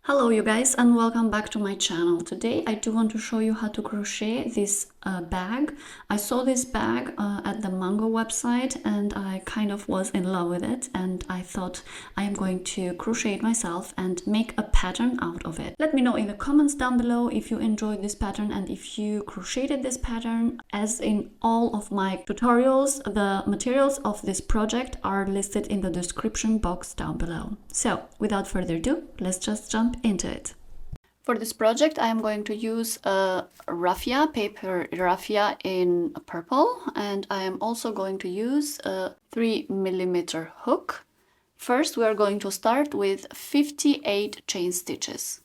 Hello you guys, and welcome back to my channel. Today I do want to show you how to crochet this bag. I saw this bag at the Mango website and I kind of was in love with it, and I thought I am going to crochet it myself and make a pattern out of it. Let me know in the comments down below if you enjoyed this pattern and if you crocheted this pattern. As in all of my tutorials, the materials of this project are listed in the description box down below. So without further ado, let's just jump into it. For this project, I am going to use a raffia, paper raffia in purple, and I am also going to use a 3mm hook. First, we are going to start with 58 chain stitches.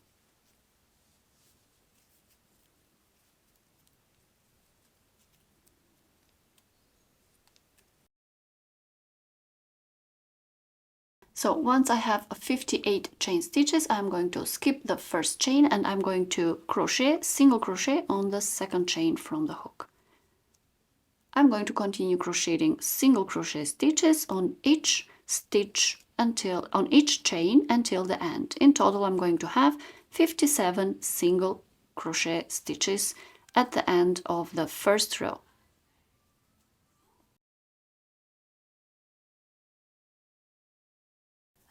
So once I have 58 chain stitches, I'm going to skip the first chain and I'm going to crochet, single crochet on the second chain from the hook. I'm going to continue crocheting single crochet stitches on each on each chain until the end. In total, I'm going to have 57 single crochet stitches at the end of the first row.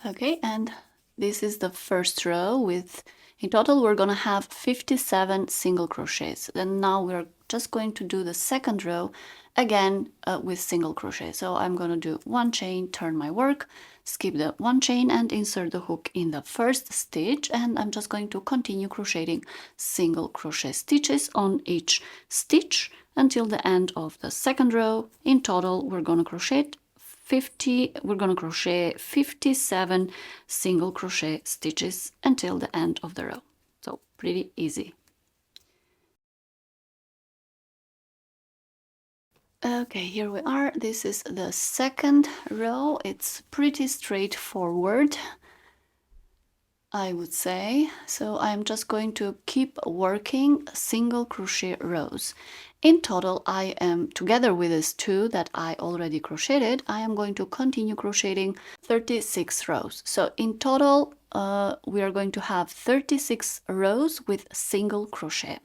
Okay, and this is the first row with, in total, we're gonna have 57 single crochets. Then now we're just going to do the second row again with single crochet. So I'm gonna do one chain, turn my work, skip the one chain and insert the hook in the first stitch, and I'm just going to continue crocheting single crochet stitches on each stitch until the end of the second row. In total, we're gonna crochet 57 single crochet stitches until the end of the row. So pretty easy. Okay, here we are. This is the second row. It's pretty straightforward, I would say. So I'm just going to keep working single crochet rows. In total, I am, together with these two that I already crocheted, I am going to continue crocheting 36 rows. So in total, we are going to have 36 rows with single crochet.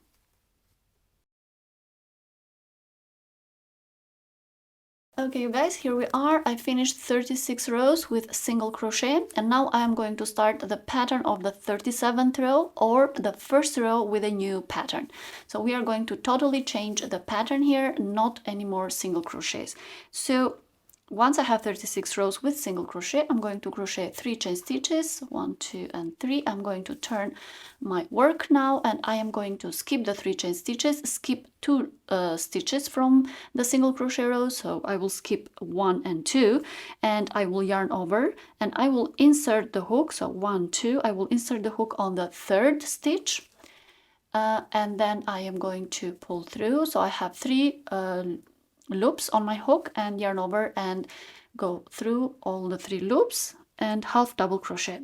Okay, you guys, here we are. I finished 36 rows with single crochet, and now I am going to start the pattern of the 37th row, or the first row with a new pattern. So we are going to totally change the pattern here, not anymore single crochets. So once I have 36 rows with single crochet, I'm going to crochet 3 chain stitches, 1, 2, and 3. I'm going to turn my work now, and I am going to skip the 3 chain stitches, skip 2 stitches from the single crochet row. So I will skip 1 and 2, and I will yarn over, and I will insert the hook. So 1, 2, I will insert the hook on the 3rd stitch, and then I am going to pull through. So I have 3 loops on my hook and yarn over and go through all the 3 loops and half double crochet.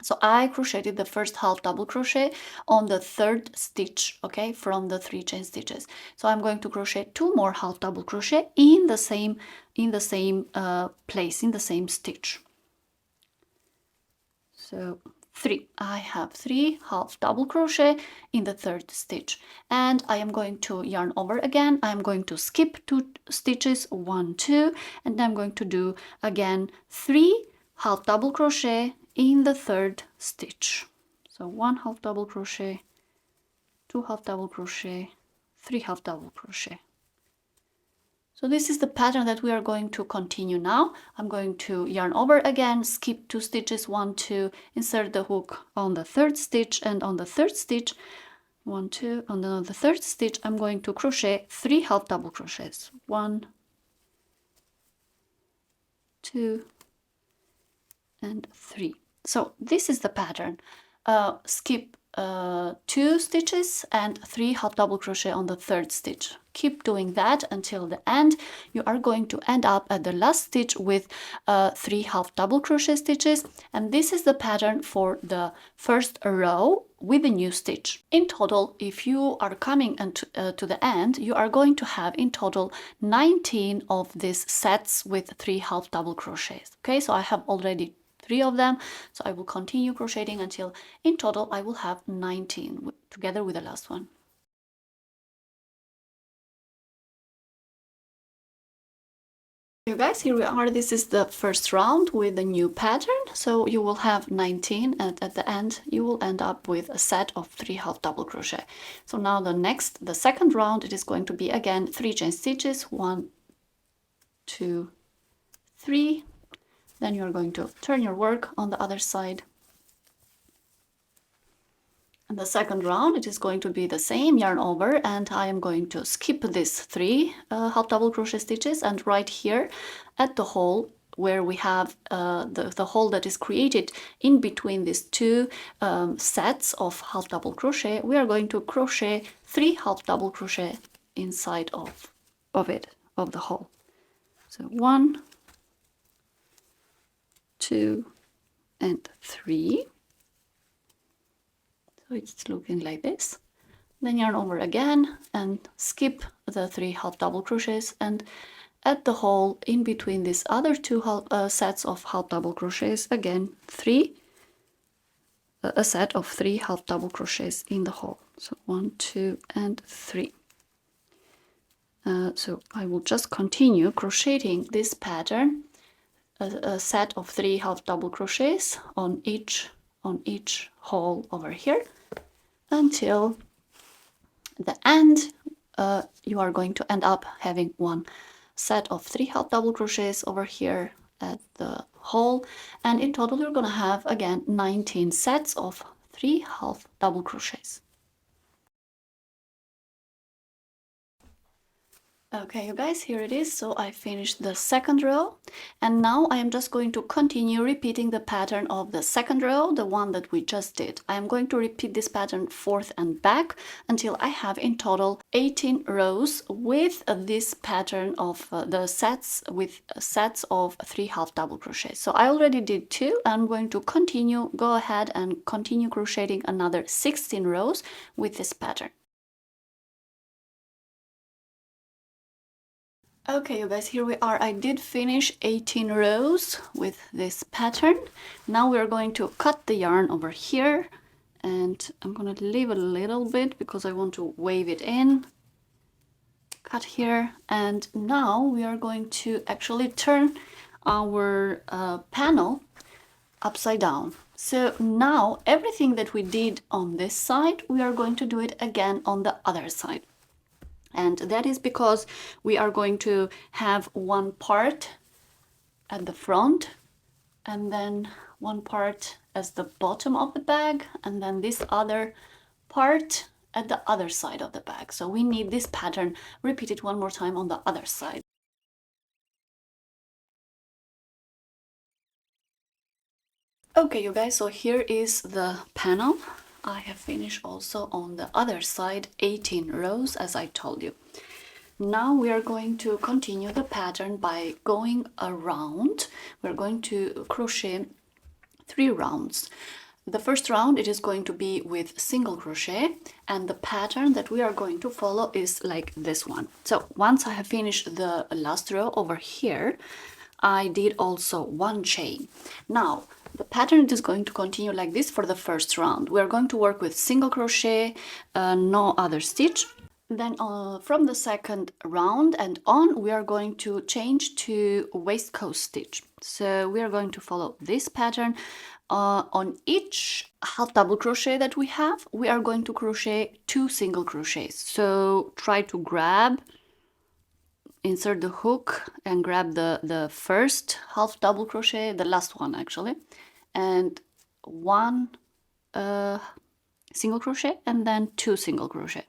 So I crocheted the first half double crochet on the 3rd stitch, okay, from the 3 chain stitches. So I'm going to crochet 2 more half double crochet in the same place, in the same stitch. So 3. I have 3 half double crochet in the 3rd stitch, and I am going to yarn over again. I'm going to skip 2 stitches, 1, 2, and I'm going to do again 3 half double crochet in the 3rd stitch. So 1 half double crochet, 2 half double crochet, 3 half double crochet. So this is the pattern that we are going to continue now. I'm going to yarn over again, skip 2 stitches, 1, 2, insert the hook on the 3rd stitch, and on the 3rd stitch, 1, 2, on the 3rd stitch, I'm going to crochet 3 half double crochets. 1, 2, and 3. So this is the pattern. Skip 2 stitches and 3 half double crochet on the 3rd stitch. Keep doing that until the end. You are going to end up at the last stitch with 3 half double crochet stitches, and this is the pattern for the first row with a new stitch. In total, if you are coming to the end, you are going to have in total 19 of these sets with 3 half double crochets. Okay, so I have already 3 of them. So I will continue crocheting until in total I will have 19 together with the last one. You guys, here we are. This is the first round with the new pattern. So you will have 19, and at the end you will end up with a set of 3 half double crochet. So now the second round, it is going to be again 3 chain stitches, 1, 2, 3. Then you're going to turn your work on the other side. And the second round, it is going to be the same, yarn over, and I am going to skip these 3 half double crochet stitches, and right here at the hole where we have the hole that is created in between these 2 sets of half double crochet, we are going to crochet 3 half double crochet inside of the hole. So 1, 2, and 3. So it's looking like this. Then yarn over again and skip the 3 half double crochets, and at the hole in between these other 2 sets of half double crochets, again a set of 3 half double crochets in the hole. So 1, 2, and 3. So I will just continue crocheting this pattern, a set of 3 half double crochets on each hole over here, until the end. You are going to end up having one set of 3 half double crochets over here at the hole, and in total you're going to have again 19 sets of 3 half double crochets. Okay, you guys, here it is. So I finished the second row, and now I am just going to continue repeating the pattern of the second row, the one that we just did. I am going to repeat this pattern forth and back until I have in total 18 rows with this pattern of the sets with sets of 3 half double crochets. So I already did 2. I'm going to go ahead and continue crocheting another 16 rows with this pattern. Okay, you guys, here we are. I did finish 18 rows with this pattern. Now we're going to cut the yarn over here, and I'm going to leave a little bit because I want to wave it in. Cut here, and now we are going to actually turn our panel upside down. So now everything that we did on this side, we are going to do it again on the other side. And that is because we are going to have one part at the front, and then one part as the bottom of the bag, and then this other part at the other side of the bag. So we need this pattern repeated one more time on the other side. Okay, you guys, so here is the panel. I have finished also on the other side 18 rows, as I told you. Now we are going to continue the pattern by going around. We're going to crochet 3 rounds. The first round, it is going to be with single crochet, and the pattern that we are going to follow is like this one. So once I have finished the last row over here, I did also 1 chain. Now the pattern is going to continue like this for the first round. We are going to work with single crochet, no other stitch. Then from the second round and on, we are going to change to waistcoat stitch. So we are going to follow this pattern. On each half double crochet that we have, we are going to crochet 2 single crochets. So try to insert the hook and grab the first half double crochet, the last one actually, and 1 single crochet, and then 2 single crochet.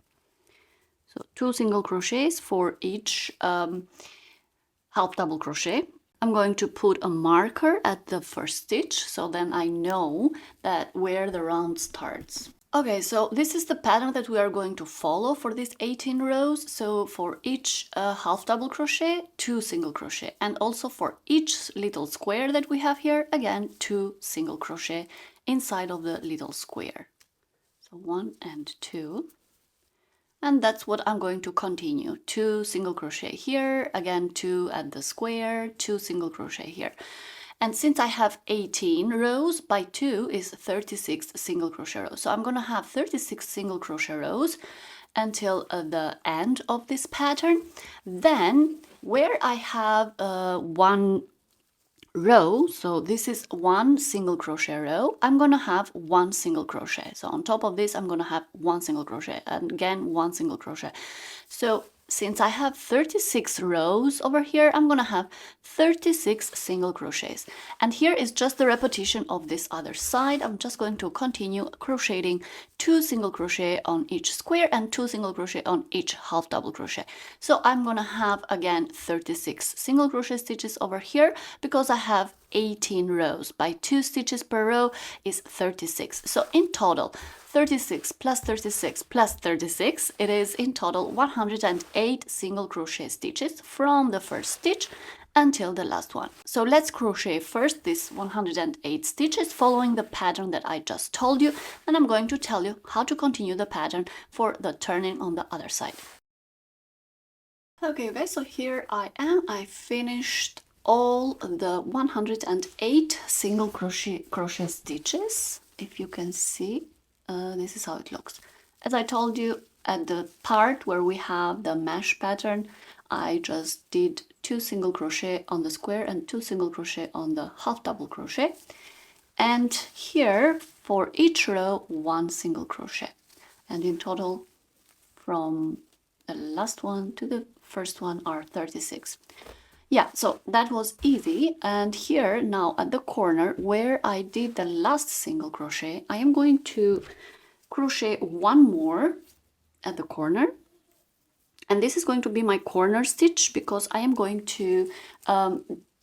So 2 single crochets for each half double crochet. I'm going to put a marker at the first stitch, so then I know that where the round starts. Okay, so this is the pattern that we are going to follow for these 18 rows. So for each half double crochet, 2 single crochet, and also for each little square that we have here, again 2 single crochet inside of the little square. So 1 and 2. And that's what I'm going to continue. 2 single crochet here, again 2 at the square, 2 single crochet here. And since I have 18 rows, by 2 is 36 single crochet rows. So I'm going to have 36 single crochet rows until the end of this pattern. Then where I have one row, so this is one single crochet row, I'm gonna have one single crochet. So on top of this I'm gonna have one single crochet, and again one single crochet. So since I have 36 rows over here, I'm gonna have 36 single crochets. And here is just the repetition of this other side. I'm just going to continue crocheting 2 single crochet on each square and 2 single crochet on each half double crochet. So I'm gonna have again 36 single crochet stitches over here because I have 18 rows. By 2 stitches per row is 36. So in total, 36 plus 36 plus 36, it is in total 108 single crochet stitches from the first stitch until the last one. So let's crochet first this 108 stitches following the pattern that I just told you, and I'm going to tell you how to continue the pattern for the turning on the other side. Okay, you guys, so here I am. I finished all the 108 single crochet stitches. If you can see, this is how it looks. As I told you, at the part where we have the mesh pattern, I just did 2 single crochet on the square and 2 single crochet on the half double crochet. And here for each row 1 single crochet. And in total, from the last one to the first one are 36. Yeah, so that was easy. And here now at the corner where I did the last single crochet, I am going to crochet one more at the corner, and this is going to be my corner stitch because I am going to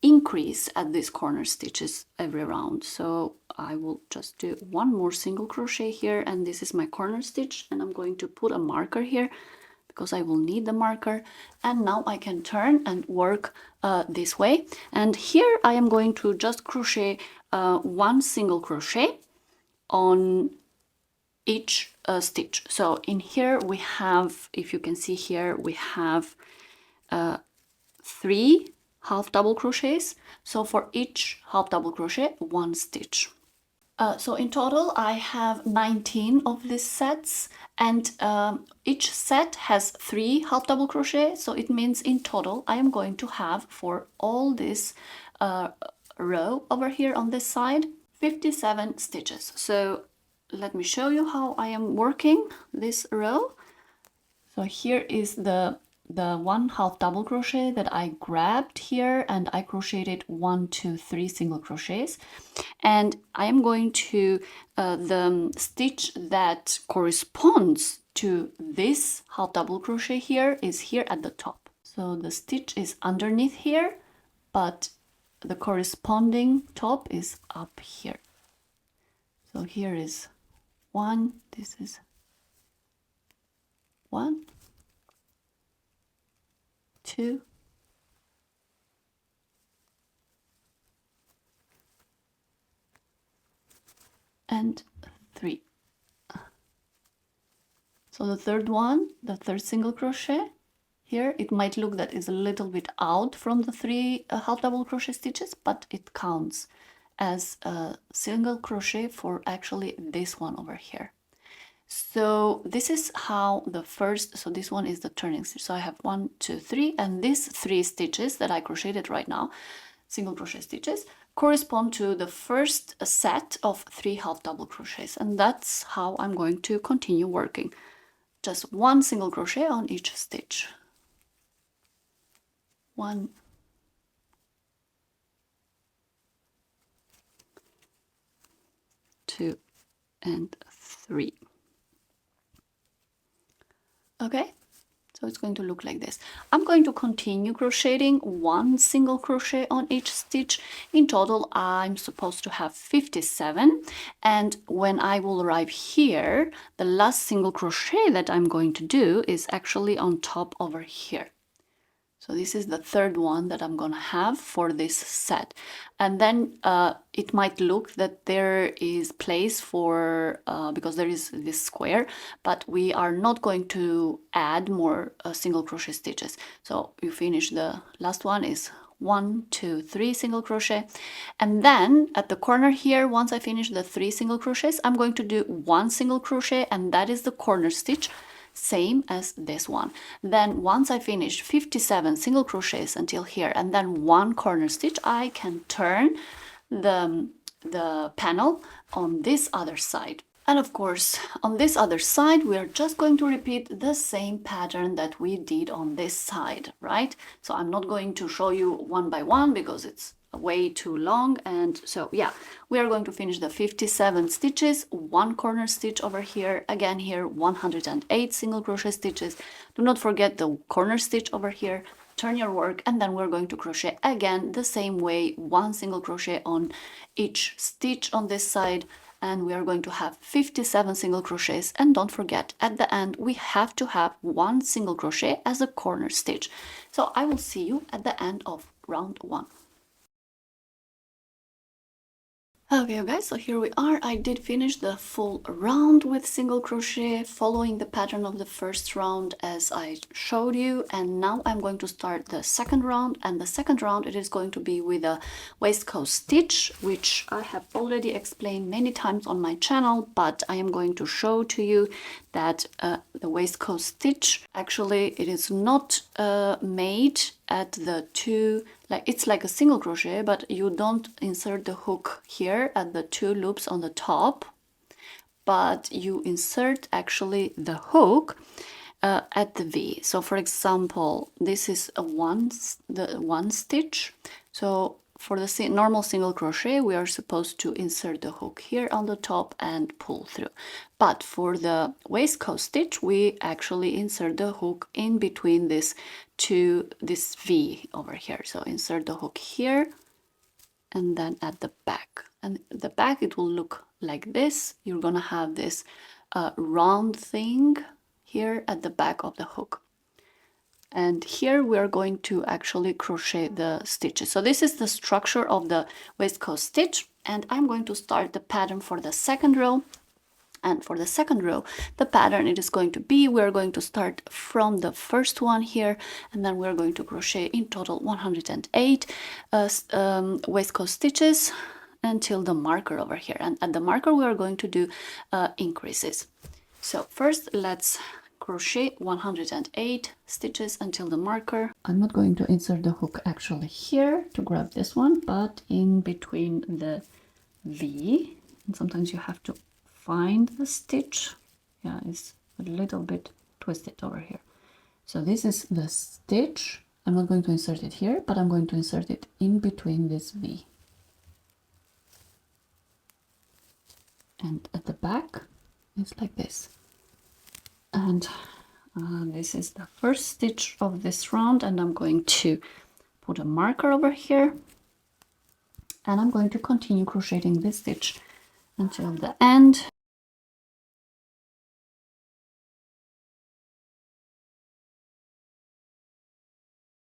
increase at these corner stitches every round. So I will just do one more single crochet here, and this is my corner stitch, and I'm going to put a marker here because I will need the marker. And now I can turn and work this way, and here I am going to just crochet one single crochet on each stitch. So in here we have, if you can see here, we have 3 half double crochets. So for each half double crochet, 1 stitch. So in total I have 19 of these sets, and each set has 3 half double crochet. So it means in total I am going to have for all this row over here on this side 57 stitches. So let me show you how I am working this row. So here is the 1 half double crochet that I grabbed here, and I crocheted 1, 2, 3 single crochets, and I am going to the stitch that corresponds to this half double crochet here is here at the top. So the stitch is underneath here, but the corresponding top is up here. So here is 1, this is 1, 2, and 3. So the third one, the third single crochet here, it might look that is a little bit out from the 3 half double crochet stitches, but it counts as a single crochet for actually this one over here. So this is how the first, so this one is the turning stitch. So I have 1, 2, 3, and these 3 stitches that I crocheted right now, single crochet stitches, correspond to the first set of 3 half double crochets, and that's how I'm going to continue working. Just 1 single crochet on each stitch. 1, 2, and 3. Okay, so it's going to look like this. I'm going to continue crocheting 1 single crochet on each stitch. In total, I'm supposed to have 57. And when I will arrive here, the last single crochet that I'm going to do is actually on top over here. So this is the third one that I'm gonna have for this set. And then it might look that there is place for, because there is this square, but we are not going to add more single crochet stitches. So you finish the last one is 1, 2, 3 single crochet, and then at the corner here, once I finish the 3 single crochets, I'm going to do 1 single crochet, and that is the corner stitch, same as this one. Then once I finish 57 single crochets until here and then 1 corner stitch, I can turn the panel on this other side. And of course, on this other side, we are just going to repeat the same pattern that we did on this side, right? So I'm not going to show you one by one because it's way too long. And so, yeah, we are going to finish the 57 stitches, 1 corner stitch over here, again here 108 single crochet stitches. Do not forget the corner stitch over here. Turn your work, and then we're going to crochet again the same way, 1 single crochet on each stitch on this side, and we are going to have 57 single crochets. And don't forget, at the end we have to have 1 single crochet as a corner stitch. So I will see you at the end of round 1. Okay, guys, so here we are. I did finish the full round with single crochet, following the pattern of the first round as I showed you, and now I'm going to start the second round. And the second round, it is going to be with a waistcoat stitch, which I have already explained many times on my channel, but I am going to show to you that the waistcoat stitch, actually it is not made at the 2, like it's like a single crochet, but you don't insert the hook here at the 2 loops on the top, but you insert actually the hook at the V. So for example, this is the one stitch. So for the normal single crochet, we are supposed to insert the hook here on the top and pull through. But for the waistcoat stitch, we actually insert the hook in between this V over here. So insert the hook here and then at the back. And the back, it will look like this. You're gonna have this round thing here at the back of the hook. And here we are going to actually crochet the stitches. So this is the structure of the waistcoat stitch, and I'm going to start the pattern for the second row. And for the second row, the pattern it is going to be, we're going to start from the first one here, and then we're going to crochet in total 108 waistcoat stitches until the marker over here. And at the marker, we are going to do increases. So first, let's crochet 108 stitches until the marker. I'm not going to insert the hook actually here to grab this one, but in between the V. And sometimes you have to find the stitch. Yeah, it's a little bit twisted over here. So this is the stitch. I'm not going to insert it here, but I'm going to insert it in between this V. And at the back, it's like this. And this is the first stitch of this round, and I'm going to put a marker over here, and I'm going to continue crocheting this stitch until the end.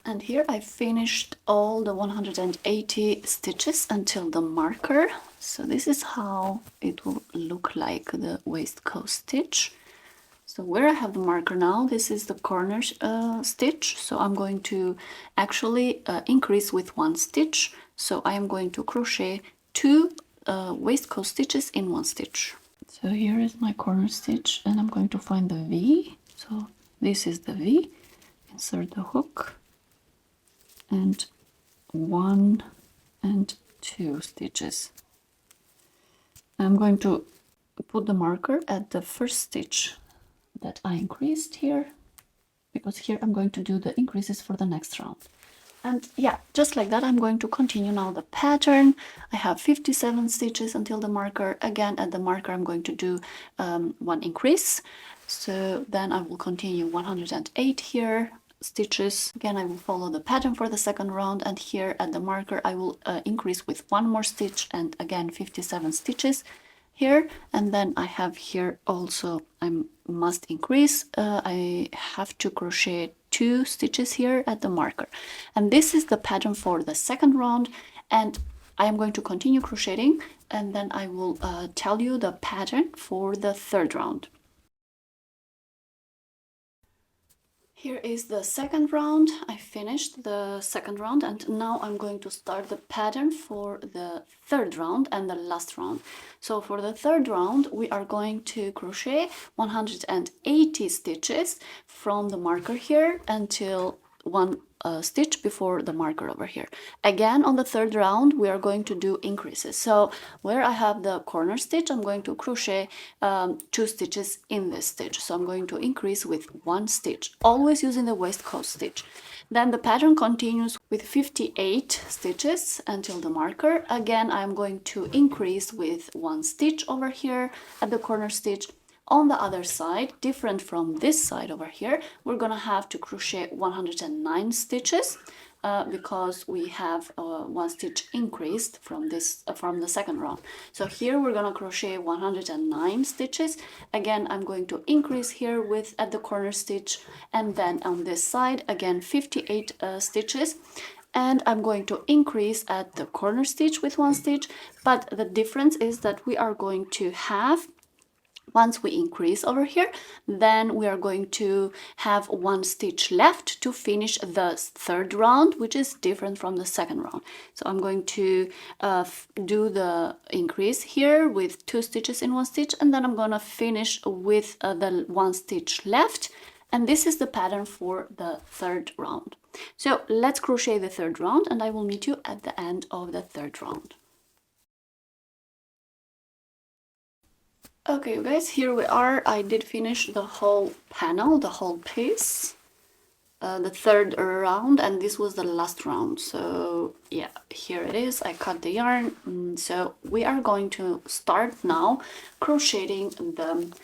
And here I finished all the 180 stitches until the marker. So this is how it will look like, the waistcoat stitch. So where I have the marker now, this is the corner stitch. So I'm going to actually increase with 1 stitch. So I am going to crochet 2 waistcoat stitches in 1 stitch. So here is my corner stitch, and I'm going to find the V. So this is the V. Insert the hook, and 1 and 2 stitches. I'm going to put the marker at the first stitch that I increased here, because here I'm going to do the increases for the next round. And yeah, just like that, I'm going to continue now the pattern. I have 57 stitches until the marker. Again, at the marker, I'm going to do 1 increase. So then I will continue 108 here stitches. Again, I will follow the pattern for the second round, and here at the marker, I will increase with 1 more stitch, and again 57 stitches here. And then I have here also, I must increase. I have to crochet 2 stitches here at the marker, and this is the pattern for the second round. And I am going to continue crocheting, and then I will tell you the pattern for the third round. Here is the second round. I finished the second round and now I'm going to start the pattern for the third round and the last round. So for the third round, we are going to crochet 180 stitches from the marker here until one stitch before the marker over here. Again, on the third round, we are going to do increases. So where I have the corner stitch, I'm going to crochet 2 stitches in this stitch. So I'm going to increase with 1 stitch, always using the waistcoat stitch. Then the pattern continues with 58 stitches until the marker. Again, I'm going to increase with 1 stitch over here at the corner stitch. On the other side, different from this side over here, we're gonna have to crochet 109 stitches because we have 1 stitch increased from the second round. So here we're gonna crochet 109 stitches. Again, I'm going to increase here with at the corner stitch, and then on this side again 58 stitches. And I'm going to increase at the corner stitch with 1 stitch, but the difference is that we are going to have, once we increase over here, then we are going to have 1 stitch left to finish the third round, which is different from the second round. So I'm going to do the increase here with 2 stitches in 1 stitch, and then I'm going to finish with the 1 stitch left. And this is the pattern for the third round. So let's crochet the third round, and I will meet you at the end of the third round. Okay, you guys, here we are. I did finish the whole panel, the whole piece, the third round, and this was the last round. So yeah, here it is. I cut the yarn. So we are going to start now crocheting the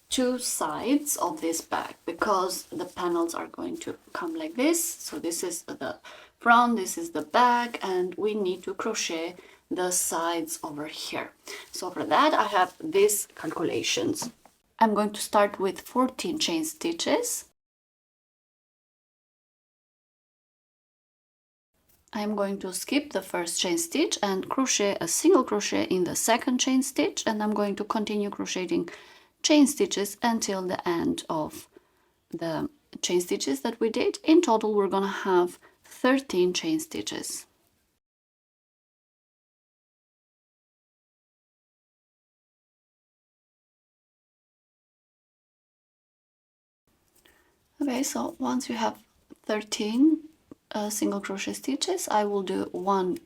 2 sides of this bag, because the panels are going to come like this. So this is the front, this is the back, and we need to crochet the sides over here. So for that, I have these calculations. I'm going to start with 14 chain stitches. I'm going to skip the first chain stitch and crochet a single crochet in the second chain stitch, and I'm going to continue crocheting chain stitches until the end of the chain stitches that we did. In total, we're gonna have 13 chain stitches. Okay, so once you have 13 single crochet stitches, I will do 1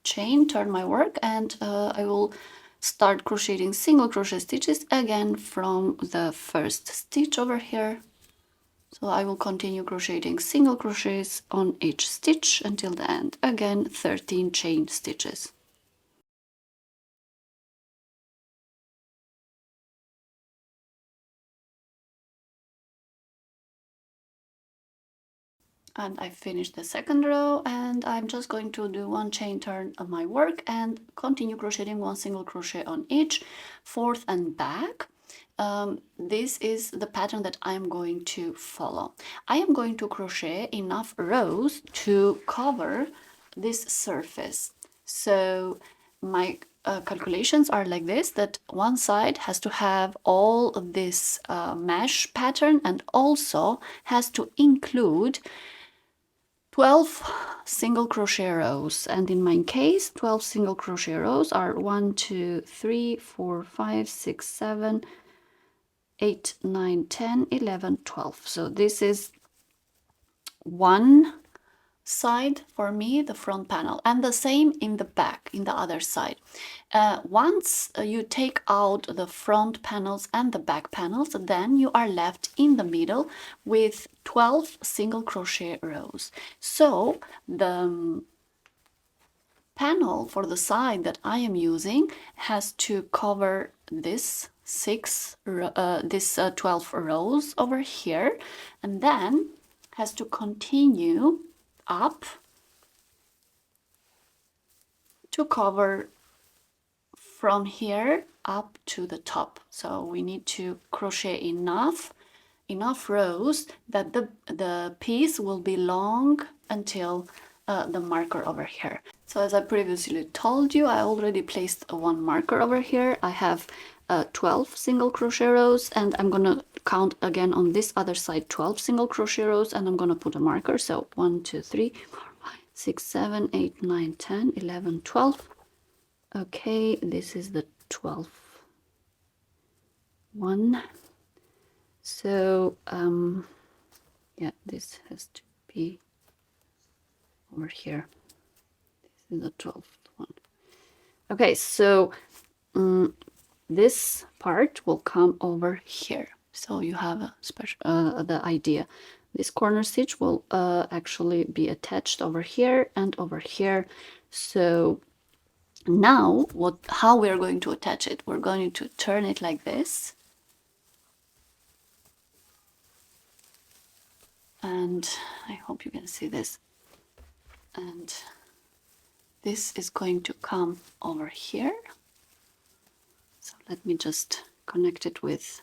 chain, turn my work, and I will start crocheting single crochet stitches again from the first stitch over here. So I will continue crocheting single crochets on each stitch until the end. Again, 13 chain stitches. And I finished the second row, and I'm just going to do 1 chain turn of my work and continue crocheting 1 single crochet on each, forth and back. This is the pattern that I'm going to follow. I am going to crochet enough rows to cover this surface. So my calculations are like this, that one side has to have all of this mesh pattern and also has to include 12 single crochet rows, and in my case 12 single crochet rows are 1 2 3 4 5 6 7 8 9 10 11 12. So this is one side for me, the front panel, and the same in the back, in the other side. Once you take out the front panels and the back panels, then you are left in the middle with 12 single crochet rows. So the panel for the side that I am using has to cover this 12 rows over here, and then has to continue up to cover from here up to the top. So we need to crochet enough rows that the piece will be long until the marker over here. So as I previously told you, I already placed 1 marker over here. I have 12 single crochet rows, and I'm gonna count again on this other side 12 single crochet rows, and I'm gonna put a marker. So 1 2 3 4 5 6 7 8 9 10 11 12. Okay, this is the 12th one. So yeah, this has to be over here. This is the 12th one. Okay, so this part will come over here. So you have a special the idea. This corner stitch will actually be attached over here and over here. So now how we're going to attach it, we're going to turn it like this, and I hope you can see this, and this is going to come over here. So let me just connect it with,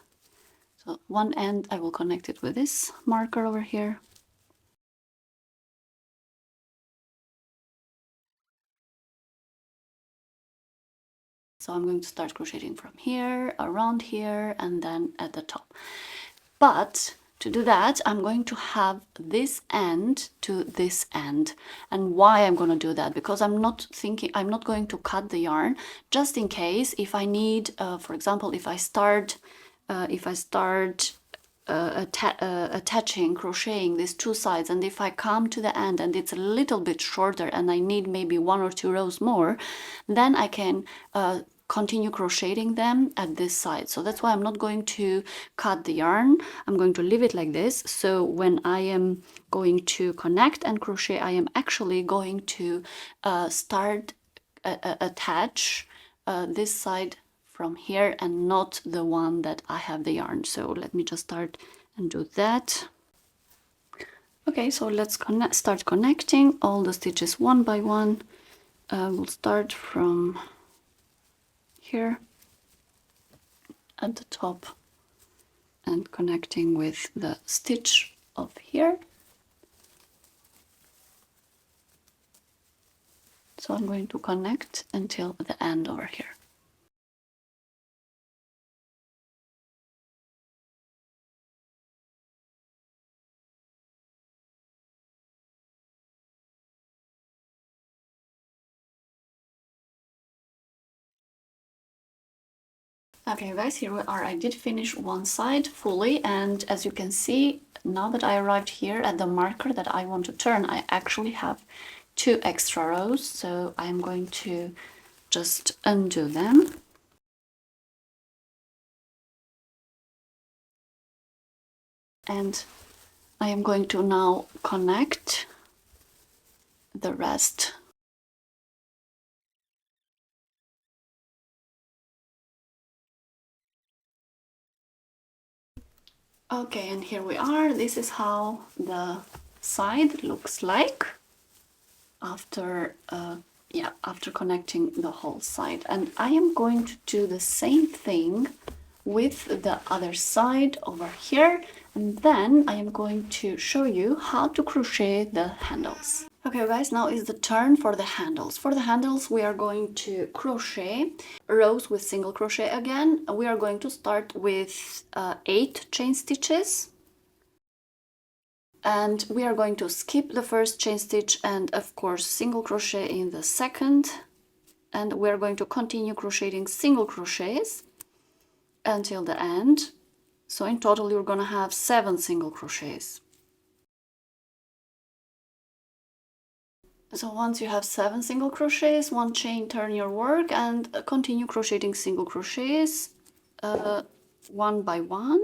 so one end I will connect it with this marker over here. So I'm going to start crocheting from here, around here, and then at the top. But to do that, I'm going to have this end to this end. And why I'm going to do that? Because I'm not going to cut the yarn, just in case if I need, for example, if I start attaching, crocheting these two sides, and if I come to the end and it's a little bit shorter and I need maybe 1 or 2 rows more, then I can continue crocheting them at this side. So that's why I'm not going to cut the yarn. I'm going to leave it like this. So when I am going to connect and crochet, I am actually going to start attach this side from here and not the one that I have the yarn. So let me just start and do that. Okay, so let's start connecting all the stitches one by one. We'll start from here at the top and connecting with the stitch of here. So I'm going to connect until the end over here. Okay guys, here we are. I did finish one side fully, and as you can see, now that I arrived here at the marker that I want to turn, I actually have 2 extra rows, so I'm going to just undo them. And I am going to now connect the rest. Okay, and here we are. This is how the side looks like after after connecting the whole side. And I am going to do the same thing with the other side over here, and then I am going to show you how to crochet the handles. Okay guys, now is the turn for the handles. For the handles we are going to crochet rows with single crochet again. We are going to start with 8 chain stitches, and we are going to skip the first chain stitch and of course single crochet in the second, and we're going to continue crocheting single crochets until the end. So in total you're gonna have 7 single crochets. So once you have 7 single crochets, 1 chain, turn your work and continue crocheting single crochets one by one,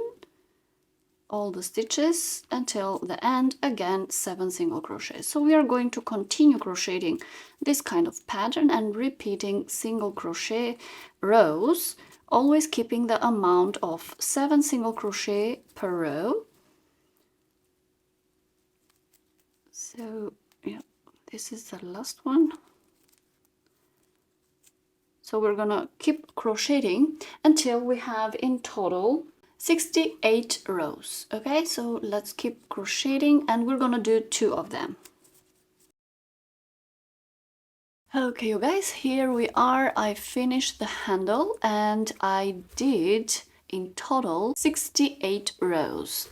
all the stitches until the end, again 7 single crochets. So we are going to continue crocheting this kind of pattern and repeating single crochet rows, always keeping the amount of 7 single crochet per row. So yeah, this is the last one. So we're gonna keep crocheting until we have in total 68 rows. Okay, so let's keep crocheting and we're gonna do 2 of them. Okay, you guys, here we are. I finished the handle and I did in total 68 rows.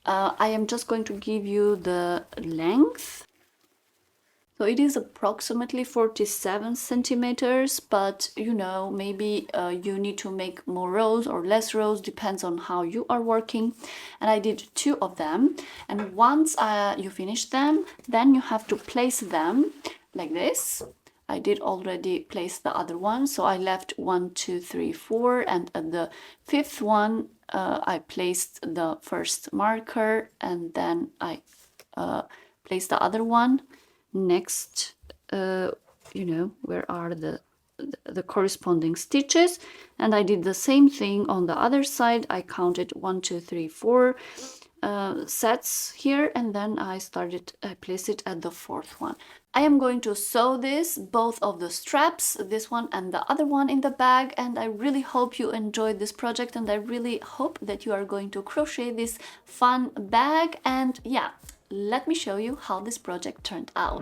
I am just going to give you the length. So it is approximately 47 centimeters, but you know, maybe you need to make more rows or less rows, depends on how you are working. And I did 2 of them. And once you finish them, then you have to place them like this. I did already place the other one, so I left 1, 2, 3, 4, and at the 5th one I placed the first marker, and then I placed the other one next. You know, where are the corresponding stitches, and I did the same thing on the other side. I counted 1, 2, 3, 4 sets here, and then I placed it at the 4th one. I am going to sew this, both of the straps, this one and the other one, in the bag, and I really hope you enjoyed this project, and I really hope that you are going to crochet this fun bag. And yeah, let me show you how this project turned out.